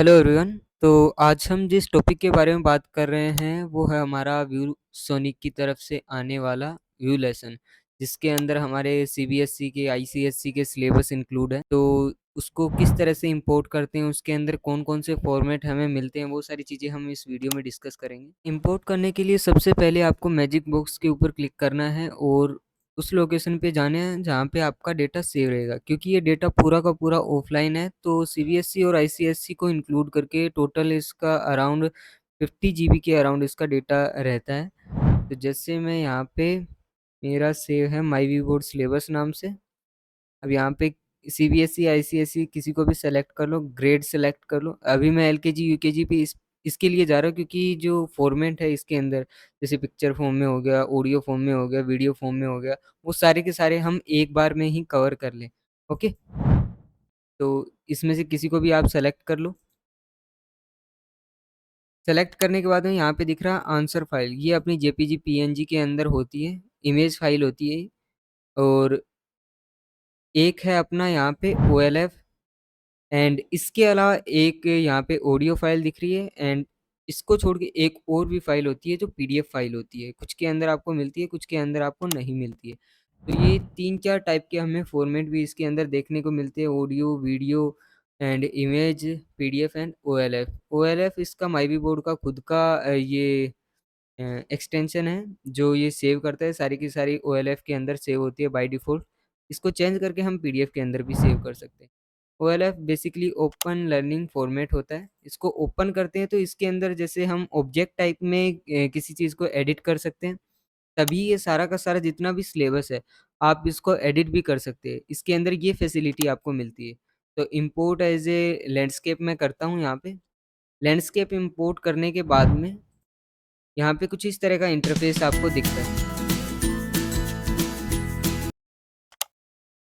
Hello everyone. तो आज हम जिस टॉपिक के बारे में बात कर रहे हैं वो है हमारा व्यू सोनिक की तरफ से आने वाला व्यू लेसन, जिसके अंदर हमारे सीबीएसई के आईसीएसई के सिलेबस इंक्लूड है। तो उसको किस तरह से इंपोर्ट करते हैं, उसके अंदर कौन कौन से फॉर्मेट हमें मिलते हैं, वो सारी चीज़ें हम इस वीडियो में डिस्कस करेंगे। इंपोर्ट करने के लिए सबसे पहले आपको मैजिक बॉक्स के ऊपर क्लिक करना है और उस लोकेशन पे जाना है जहाँ पे आपका डेटा सेव रहेगा। क्योंकि ये डेटा पूरा का पूरा ऑफलाइन है, तो सीबीएसई और आईसीएसई को इंक्लूड करके टोटल इसका अराउंड 50 GB के अराउंड इसका डेटा रहता है। तो जैसे मैं यहाँ पे, मेरा सेव है माई वी बोर्ड सिलेबस नाम से। अब यहाँ पे सीबीएसई आईसीएसई किसी को भी सेलेक्ट कर लो, ग्रेड सेलेक्ट कर लो। अभी मैं एलकेजी यूकेजी पे इसके लिए जा रहा हूँ क्योंकि जो फॉर्मेट है इसके अंदर, जैसे पिक्चर फॉर्म में हो गया, ऑडियो फॉर्म में हो गया, वीडियो फॉर्म में हो गया, वो सारे के सारे हम एक बार में ही कवर कर लें। ओके, तो इसमें से किसी को भी आप सेलेक्ट कर लो। सेलेक्ट करने के बाद में यहाँ पे दिख रहा है आंसर फाइल, ये अपनी जेपीजी पीएनजी के अंदर होती है, इमेज फाइल होती है। और एक है अपना यहाँ पे OLF, एंड इसके अलावा एक यहाँ पे ऑडियो फाइल दिख रही है। एंड इसको छोड़ के एक और भी फाइल होती है जो पीडीएफ फाइल होती है, कुछ के अंदर आपको मिलती है, कुछ के अंदर आपको नहीं मिलती है। तो ये 3-4 टाइप के हमें फॉर्मेट भी इसके अंदर देखने को मिलते हैं, audio, video and image, PDF and OLF. OLF इसका माईवी बोर्ड का खुद का ये एक्सटेंशन है जो ये सेव करता है, सारी की सारी ओएलएफ के अंदर सेव होती है बाय डिफ़ॉल्ट। इसको चेंज करके हम पीडीएफ के अंदर भी सेव कर सकते हैं। OLF basically open learning format होता है। इसको ओपन करते हैं तो इसके अंदर जैसे हम ऑब्जेक्ट टाइप में किसी चीज़ को एडिट कर सकते हैं, तभी ये सारा का सारा जितना भी सिलेबस है, आप इसको एडिट भी कर सकते हैं। इसके अंदर ये फैसिलिटी आपको मिलती है। तो इम्पोर्ट एज़ ए लैंडस्केप मैं करता हूँ यहाँ पे। लैंडस्केप इम्पोर्ट करने के बाद में यहाँ पे कुछ इस तरह का इंटरफ़ेस आपको दिखता है।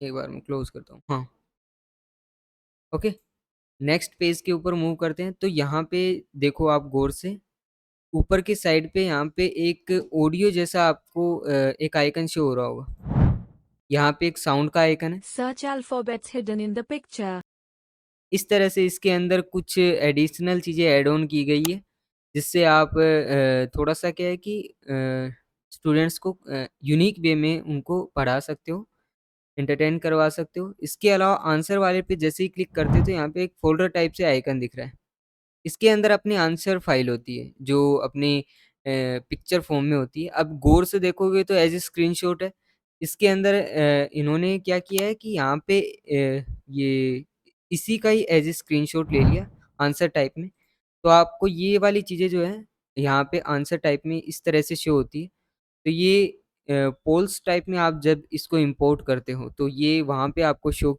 एक बार मैं क्लोज़ करता हूँ। हाँ, ओके। नेक्स्ट पेज के ऊपर मूव करते हैं तो यहाँ पे देखो आप गौर से, ऊपर की साइड पे यहाँ पे एक ऑडियो जैसा आपको एक आइकन शो हो रहा होगा। यहाँ पे एक साउंड का आइकन है। Search alphabets hidden in the picture. इस तरह से इसके अंदर कुछ एडिशनल चीज़ें ऐड ऑन की गई है, जिससे आप थोड़ा-सा क्या है कि स्टूडेंट्स को यूनिक वे में उनको पढ़ा सकते हो, एंटरटेन करवा सकते हो। इसके अलावा आंसर वाले पे जैसे ही क्लिक करते हो तो यहाँ पे एक फ़ोल्डर टाइप से आइकन दिख रहा है। इसके अंदर अपनी आंसर फाइल होती है, जो अपनी पिक्चर फ़ॉर्म में होती है। अब गौर से देखोगे तो एज़ ए स्क्रीनशॉट है। इसके अंदर इन्होंने क्या किया है कि यहाँ पे ये इसी का ही एज़ ए स्क्रीनशॉट ले लिया आंसर टाइप में। तो आपको ये वाली चीज़ें जो है, यहाँ पे आंसर टाइप में इस तरह से शो होती है। तो ये पोल्स टाइप में आप जब इसको इम्पोर्ट करते हो, तो ये वहाँ पे आपको शो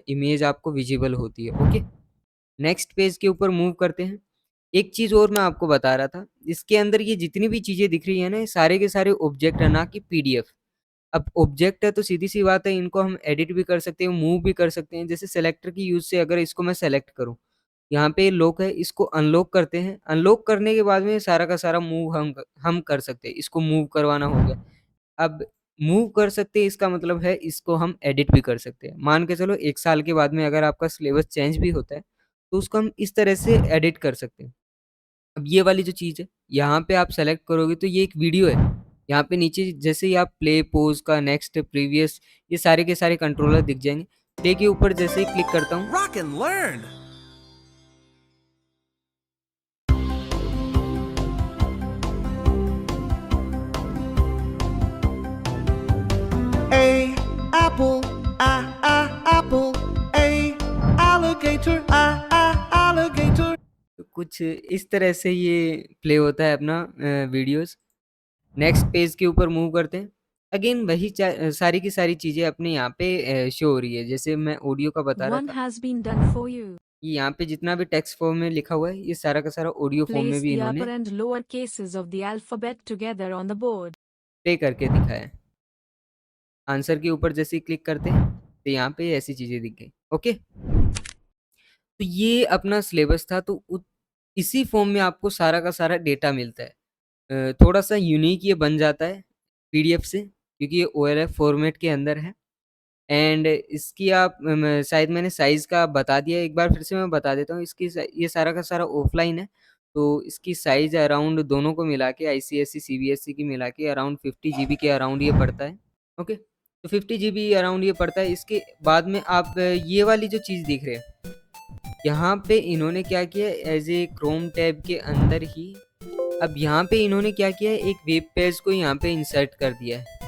इमेज आपको विज़िबल होती है। ओके? नेक्स्ट पेज के ऊपर मूव करते हैं। एक चीज़ और मैं आपको बता रहा था, इसके अंदर ये जितनी भी चीज़ें दिख रही हैं ना, ये सारे के सारे ऑब्जेक्ट है, ना कि पीडीएफ। अब ऑब्जेक्ट है तो सीधी-सी बात है, इनको हम एडिट भी कर सकते हैं, मूव भी कर सकते हैं। जैसे सेलेक्टर की यूज़ से अगर इसको मैं सेलेक्ट करूँ, यहाँ पे लॉक है, इसको अनलॉक करते हैं। अनलॉक करने के बाद में सारा का सारा मूव हम कर सकते हैं। इसको मूव करवाना हो गया। अब मूव कर सकते हैं इसका मतलब है इसको हम एडिट भी कर सकते हैं। मान के चलो 1 साल के बाद में अगर आपका सिलेबस चेंज भी होता है, तो उसको हम इस तरह से एडिट कर सकते हैं। अब ये वाली जो चीज़ है, यहाँ पे आप सेलेक्ट करोगे तो ये एक वीडियो है। यहाँ पे नीचे जैसे ही आप प्ले, पॉज़ का, नेक्स्ट, प्रीवियस, ये सारे के सारे कंट्रोलर दिख जाएँगे। प्ले के ऊपर जैसे ही क्लिक करता हूँ, Rock and learn. A apple, apple. A alligator, alligator. तो कुछ इस तरह से ये प्ले होता है अपना वीडियोज़। नेक्स्ट पेज के ऊपर मूव करते हैं। अगेन वही सारी की सारी चीज़ें अपने यहाँ पे शो हो रही है। जैसे मैं ऑडियो का बता रहा One था, has been done for you. कि यहाँ पे जितना भी टेक्स्ट फॉर्म में लिखा हुआ है, ये सारा का सारा ऑडियो फॉर्म में Place भी the इन्होंने upper and lower cases of the alphabet together on the board. Play करके दिखाया है। आंसर के ऊपर जैसे ही क्लिक करते हैं, तो यहाँ पे ऐसी चीज़ें दिख गई। ओके? तो ये अपना सिलेबस था, तो इसी फॉर्म में आपको सारा का सारा डेटा मिलता है। थोड़ा-सा यूनिक ये बन जाता है पीडीएफ से, क्योंकि ये ओएलएफ फॉर्मेट के अंदर है। एंड इसकी आप शायद मैंने साइज़ का बता दिया, एक बार फिर से मैं बता देता हूँ। इसकी ये सारा का सारा ऑफलाइन है, तो इसकी साइज़ अराउंड दोनों को मिला के आईसीएसई, सीबीएसई की मिला के अराउंड 50 जीबी के अराउंड ये पड़ता है। ओके, तो 50 जीबी अराउंड ये पड़ता है। इसके बाद में आप ये वाली जो चीज़ देख रहे हैं, यहाँ पे इन्होंने क्या किया एज ए क्रोम टैब के अंदर ही, अब यहाँ पे इन्होंने क्या किया है, एक वेब पेज को यहाँ पे इंसर्ट कर दिया है।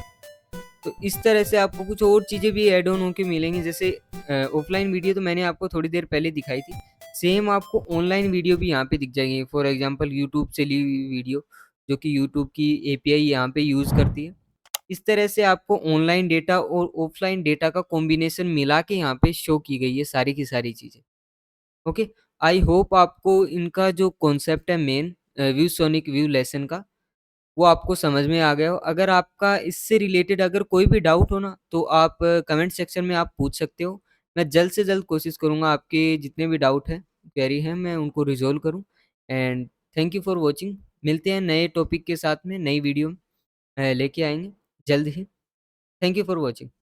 तो इस तरह से आपको कुछ और चीज़ें भी ऐड ऑन होके मिलेंगी, जैसे ऑफलाइन वीडियो तो मैंने आपको थोड़ी देर पहले दिखाई थी, सेम आपको ऑनलाइन वीडियो भी यहाँ पे दिख जाएंगी। फॉर एग्जांपल यूट्यूब से ली हुई वीडियो, जो कि यूट्यूब की एपीआई यहाँ पे यूज़ करती है। इस तरह से आपको ऑनलाइन डेटा और ऑफलाइन डेटा का कॉम्बिनेशन मिला के यहाँ पे शो की गई है सारी की सारी चीज़ें। ओके, आई होप आपको इनका जो कॉन्सेप्ट है main view sonic view lesson का, वो आपको समझ में आ गया हो। अगर आपका इससे रिलेटेड अगर कोई भी डाउट हो ना, तो आप कमेंट सेक्शन में आप पूछ सकते हो। मैं जल्द से जल्द कोशिश करूँगा आपके जितने भी डाउट हैं, क्वेरी हैं, मैं उनको रिज़ॉल्व करूँ। And thank you for watching. मिलते हैं नए टॉपिक के साथ में, नई वीडियो लेके आएँगे जल्द ही। Thank you for watching.